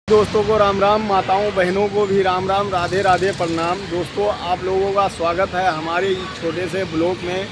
दोस्तों को राम राम, माताओं बहनों को भी राम राम, राधे राधे, प्रणाम। दोस्तों, आप लोगों का स्वागत है हमारे इस छोटे से ब्लॉग में,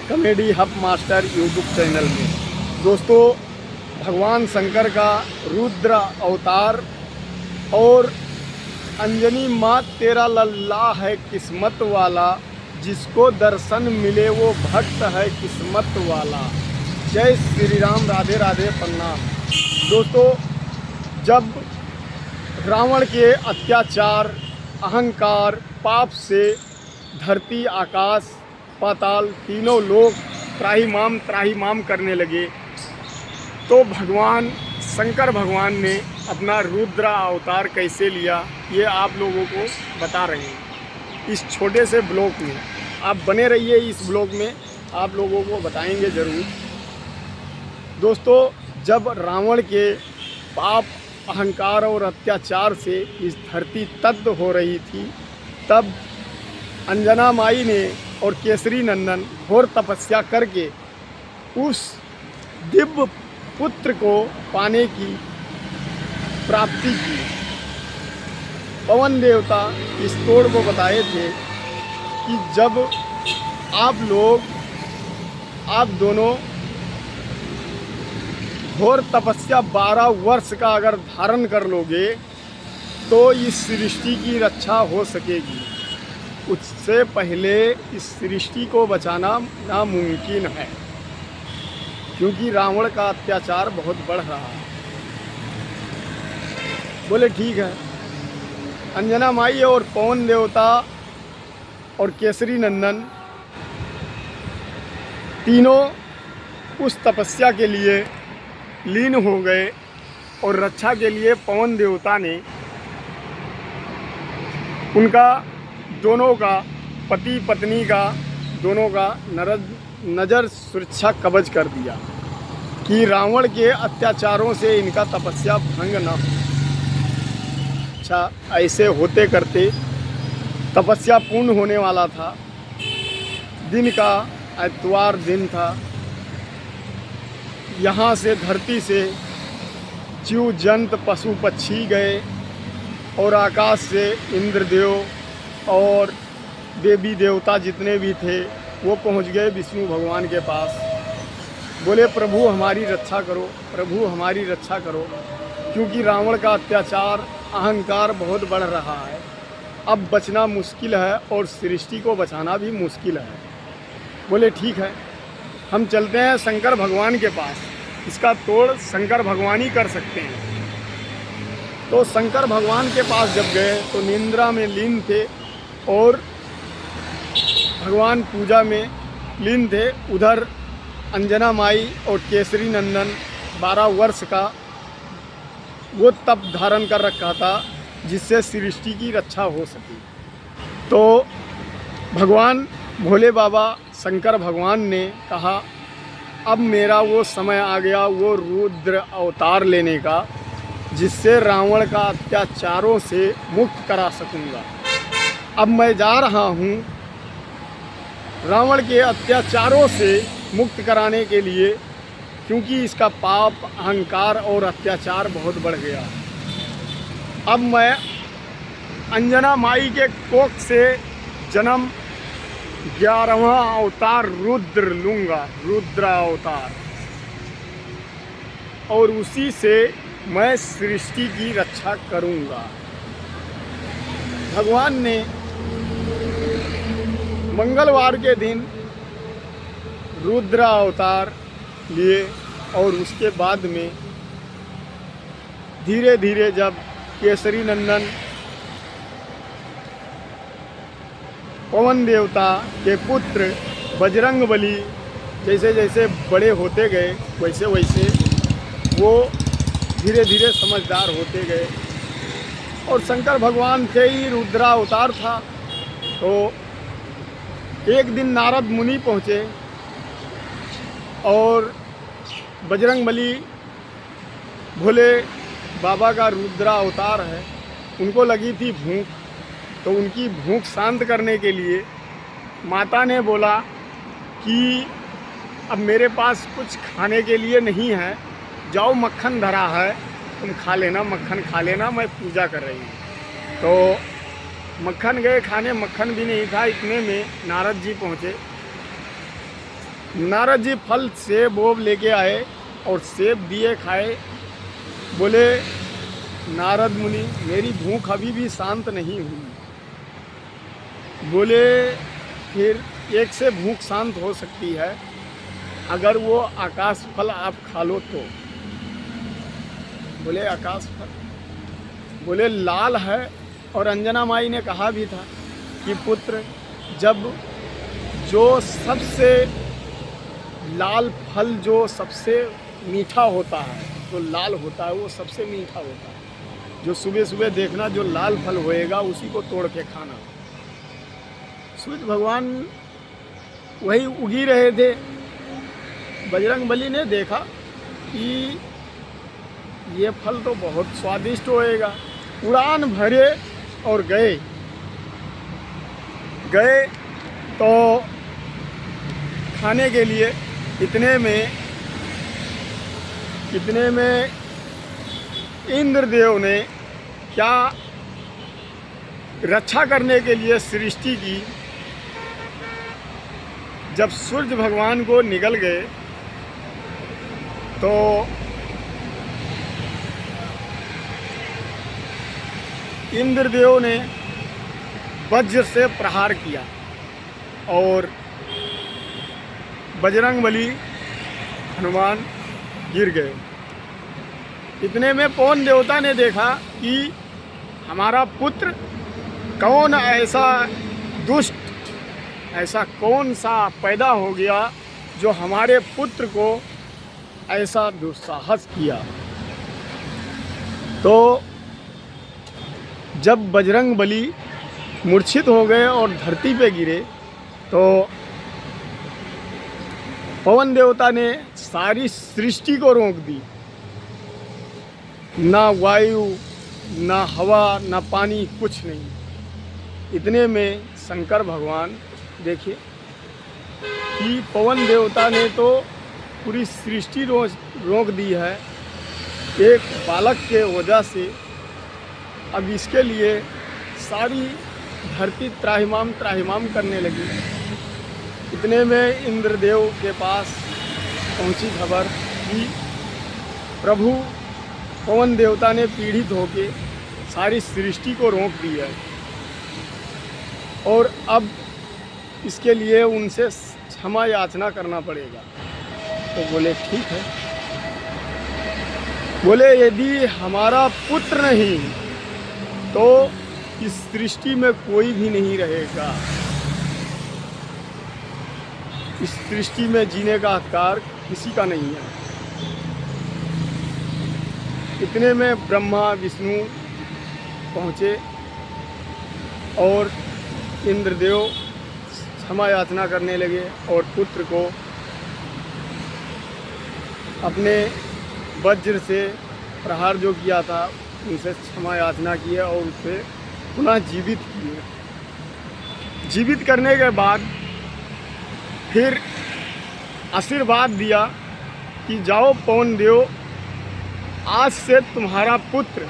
comedy hub master YouTube channel में। दोस्तों, भगवान शंकर का रुद्र अवतार और अंजनी माँ तेरा लल्ला है किस्मत वाला, जिसको दर्शन मिले वो भक्त है किस्मत वाला। जय श्री राम, राधे राधे, प्रणाम। दोस्तों, जब रावण के अत्याचार, अहंकार, पाप से धरती, आकाश, पाताल तीनों लोग त्राहिमाम करने लगे, तो भगवान शंकर भगवान ने अपना रुद्र अवतार कैसे लिया, ये आप लोगों को बता रहे हैं इस छोटे से ब्लॉग में। आप बने रहिए इस ब्लॉग में, आप लोगों को बताएंगे ज़रूर। दोस्तों, जब रावण के पाप, अहंकार और अत्याचार से इस धरती तप्त हो रही थी, तब अंजना माई ने और केसरी नंदन घोर तपस्या करके उस दिव्य पुत्र को पाने की प्राप्ति की। पवन देवता इस तोड़ को बताए थे कि जब आप दोनों घोर तपस्या 12 वर्ष का अगर धारण कर लोगे, तो इस सृष्टि की रक्षा हो सकेगी। उससे पहले इस सृष्टि को बचाना नामुमकिन है, क्योंकि रावण का अत्याचार बहुत बढ़ रहा है। बोले ठीक है। अंजना माई और पवन देवता और केसरी नंदन तीनों उस तपस्या के लिए लीन हो गए, और रक्षा के लिए पवन देवता ने उनका दोनों का, पति पत्नी का दोनों का नज़र सुरक्षा कवच कर दिया कि रावण के अत्याचारों से इनका तपस्या भंग न हो। अच्छा, ऐसे होते करते तपस्या पूर्ण होने वाला था। दिन का इतवार दिन था। यहाँ से धरती से जीव जंत पशु पक्षी गए, और आकाश से इंद्रदेव और देवी देवता जितने भी थे वो पहुँच गए विष्णु भगवान के पास। बोले प्रभु हमारी रक्षा करो, प्रभु हमारी रक्षा करो, क्योंकि रावण का अत्याचार, अहंकार बहुत बढ़ रहा है। अब बचना मुश्किल है और सृष्टि को बचाना भी मुश्किल है। बोले ठीक है, हम चलते हैं शंकर भगवान के पास, इसका तोड़ शंकर भगवान ही कर सकते हैं। तो शंकर भगवान के पास जब गए तो निंद्रा में लीन थे और भगवान पूजा में लीन थे। उधर अंजना माई और केसरी नंदन 12 वर्ष का वो तप धारण कर रखा था, जिससे सृष्टि की रक्षा हो सकी। तो भगवान भोले बाबा शंकर भगवान ने कहा, अब मेरा वो समय आ गया वो रुद्र अवतार लेने का, जिससे रावण का अत्याचारों से मुक्त करा सकूंगा। अब मैं जा रहा हूँ रावण के अत्याचारों से मुक्त कराने के लिए, क्योंकि इसका पाप, अहंकार और अत्याचार बहुत बढ़ गया। अब मैं अंजना माई के कोख से जन्म 11वां अवतार रुद्र लूँगा, रुद्र अवतार, और उसी से मैं सृष्टि की रक्षा करूँगा। भगवान ने मंगलवार के दिन रुद्र अवतार लिए, और उसके बाद में धीरे धीरे जब केसरी नंदन पवन देवता के पुत्र बजरंगबली जैसे जैसे बड़े होते गए, वैसे वैसे वो धीरे धीरे समझदार होते गए। और शंकर भगवान थे ही रुद्रा अवतार था। तो एक दिन नारद मुनि पहुँचे, और बजरंगबली भोले बाबा का रुद्रा अवतार है, उनको लगी थी भूख। तो उनकी भूख शांत करने के लिए माता ने बोला कि अब मेरे पास कुछ खाने के लिए नहीं है, जाओ मक्खन धरा है, तुम खा लेना, मक्खन खा लेना, मैं पूजा कर रही हूँ। तो मक्खन गए खाने, मक्खन भी नहीं था। इतने में नारद जी पहुँचे। नारद जी फल सेब वोब लेके आए और सेब दिए, खाए। बोले नारद मुनि, मेरी भूख अभी भी शांत नहीं हुई। बोले फिर एक से भूख शांत हो सकती है, अगर वो आकाश फल आप खा लो तो। बोले आकाश फल? बोले लाल है, और अंजना माई ने कहा भी था कि पुत्र, जब जो सबसे लाल फल जो सबसे मीठा होता है, जो लाल होता है वो सबसे मीठा होता है। जो सुबह सुबह देखना, जो लाल फल होएगा उसी को तोड़ के खाना। सूर्य भगवान वही उगी रहे थे। बजरंगबली ने देखा कि ये फल तो बहुत स्वादिष्ट होएगा। उड़ान भरे और गए तो खाने के लिए। इतने में इंद्रदेव ने क्या रक्षा करने के लिए सृष्टि की। जब सूर्य भगवान को निगल गए तो इंद्रदेव ने वज्र से प्रहार किया और बजरंगबली हनुमान गिर गए। इतने में पवन देवता ने देखा कि हमारा पुत्र कौन ऐसा दुष्ट, ऐसा कौन सा पैदा हो गया जो हमारे पुत्र को ऐसा दुस्साहस किया। तो जब बजरंगबली मूर्छित हो गए और धरती पे गिरे तो पवन देवता ने सारी सृष्टि को रोक दी। ना वायु, ना हवा, ना पानी, कुछ नहीं। इतने में शंकर भगवान देखिए कि पवन देवता ने तो पूरी सृष्टि रोक दी है एक बालक के वजह से। अब इसके लिए सारी धरती त्राहिमाम करने लगी। इतने में इंद्रदेव के पास पहुंची खबर कि प्रभु पवन देवता ने पीड़ित होके सारी सृष्टि को रोक दिया है और अब इसके लिए उनसे क्षमा याचना करना पड़ेगा। तो बोले ठीक है। बोले यदि हमारा पुत्र नहीं तो इस सृष्टि में कोई भी नहीं रहेगा। इस सृष्टि में जीने का अधिकार किसी का नहीं है। इतने में ब्रह्मा विष्णु पहुँचे और इंद्रदेव क्षमा याचना करने लगे और पुत्र को अपने वज्र से प्रहार जो किया था उनसे क्षमा याचना किए और उसे पुनः जीवित किए। जीवित करने के बाद फिर आशीर्वाद दिया कि जाओ पवन देव, आज से तुम्हारा पुत्र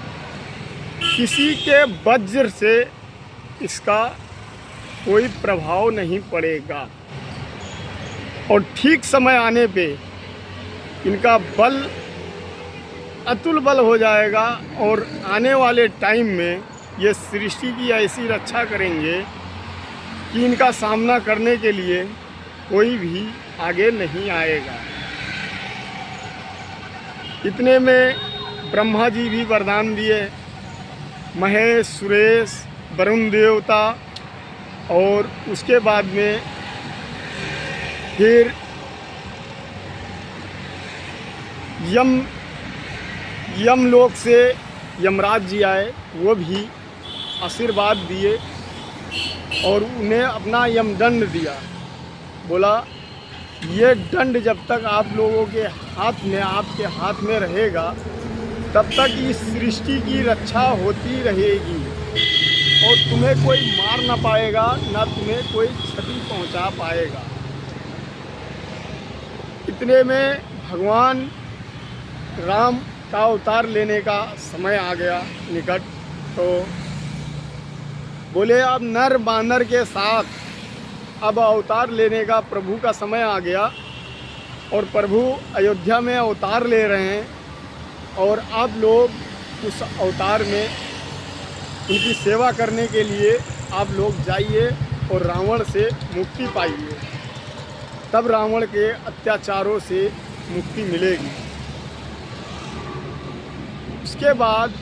किसी के वज्र से इसका कोई प्रभाव नहीं पड़ेगा और ठीक समय आने पे इनका बल अतुल बल हो जाएगा और आने वाले टाइम में ये सृष्टि की ऐसी रक्षा करेंगे कि इनका सामना करने के लिए कोई भी आगे नहीं आएगा। इतने में ब्रह्मा जी भी वरदान दिए। महेश, सुरेश, वरुण देवता और उसके बाद में फिर यमलोक से यमराज जी आए, वो भी आशीर्वाद दिए और उन्हें अपना यमदंड दिया। बोला ये दंड जब तक आप लोगों के हाथ में, आपके हाथ में रहेगा तब तक इस सृष्टि की रक्षा होती रहेगी और तुम्हें कोई मार ना पाएगा, ना तुम्हें कोई क्षति पहुंचा पाएगा। इतने में भगवान राम का अवतार लेने का समय आ गया निकट। तो बोले अब नर बानर के साथ अब अवतार लेने का प्रभु का समय आ गया और प्रभु अयोध्या में अवतार ले रहे हैं और आप लोग उस अवतार में उनकी सेवा करने के लिए आप लोग जाइए और रावण से मुक्ति पाइए, तब रावण के अत्याचारों से मुक्ति मिलेगी। उसके बाद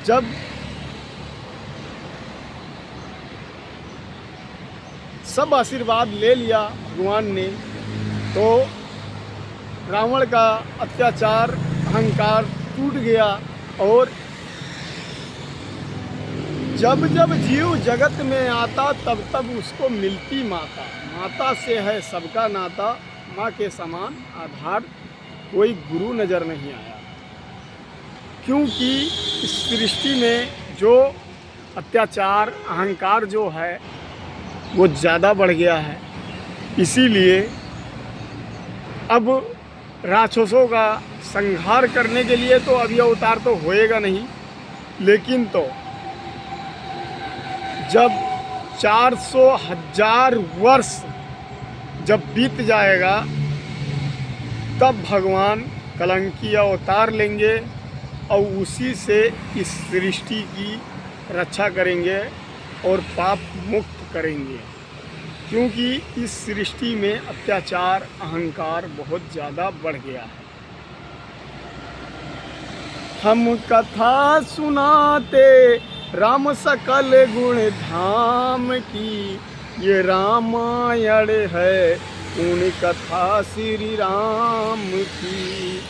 जब सब आशीर्वाद ले लिया भगवान ने, तो रावण का अत्याचार अहंकार टूट गया और जब जब जीव जगत में आता तब तब उसको मिलती माता। माता से है सबका नाता, माँ के समान आधार कोई गुरु नज़र नहीं आया। क्योंकि इस सृष्टि में जो अत्याचार अहंकार जो है वो ज़्यादा बढ़ गया है, इसीलिए अब राक्षसों का संहार करने के लिए तो अभी अवतार तो होएगा नहीं, लेकिन तो जब 400,000 वर्ष जब बीत जाएगा तब भगवान कलंकी अवतार लेंगे और उसी से इस सृष्टि की रक्षा करेंगे और पाप मुक्त करेंगे। क्योंकि इस सृष्टि में अत्याचार अहंकार बहुत ज़्यादा बढ़ गया है। हम कथा सुनाते राम सकल गुण धाम की, ये रामायण है उन कथा श्री राम की।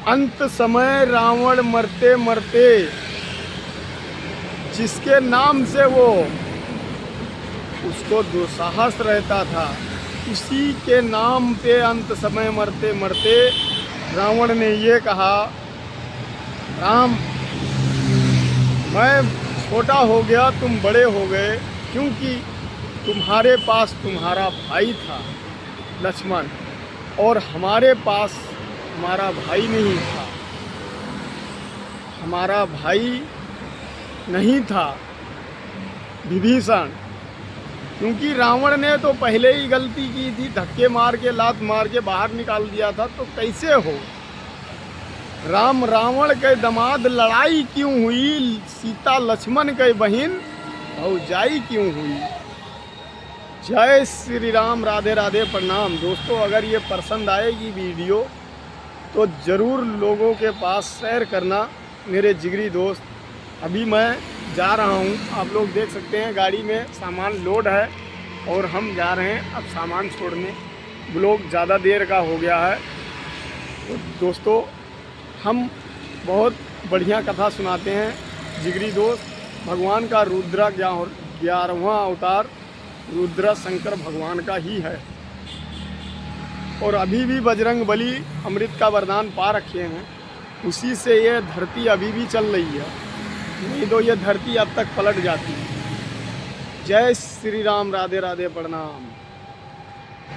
अंत समय रावण मरते मरते जिसके नाम से वो उसको दुस्साहस रहता था, उसी के नाम पे अंत समय मरते मरते रावण ने ये कहा, राम मैं छोटा हो गया तुम बड़े हो गए, क्योंकि तुम्हारे पास तुम्हारा भाई था लक्ष्मण और हमारे पास हमारा भाई नहीं था। हमारा भाई नहीं था विभीषण, क्योंकि रावण ने तो पहले ही गलती की थी, धक्के मार के लात मार के बाहर निकाल दिया था। तो कैसे हो राम रावण के दामाद लड़ाई क्यों हुई, सीता लक्ष्मण के बहन भौजाई क्यों हुई। जय श्री राम, राधे राधे, प्रणाम। दोस्तों अगर ये पसंद आएगी वीडियो तो ज़रूर लोगों के पास शेयर करना मेरे जिगरी दोस्त। अभी मैं जा रहा हूँ, आप लोग देख सकते हैं गाड़ी में सामान लोड है और हम जा रहे हैं अब सामान छोड़ने। ब्लॉग ज़्यादा देर का हो गया है। तो दोस्तों हम बहुत बढ़िया कथा सुनाते हैं जिगरी दोस्त। भगवान का रुद्र 11वां अवतार रुद्र शंकर भगवान का ही है और अभी भी बजरंग बली अमृत का वरदान पा रखे हैं, उसी से ये धरती अभी भी चल रही है, नहीं तो ये धरती अब तक पलट जाती है। जय श्री राम, राधे राधे, प्रणाम।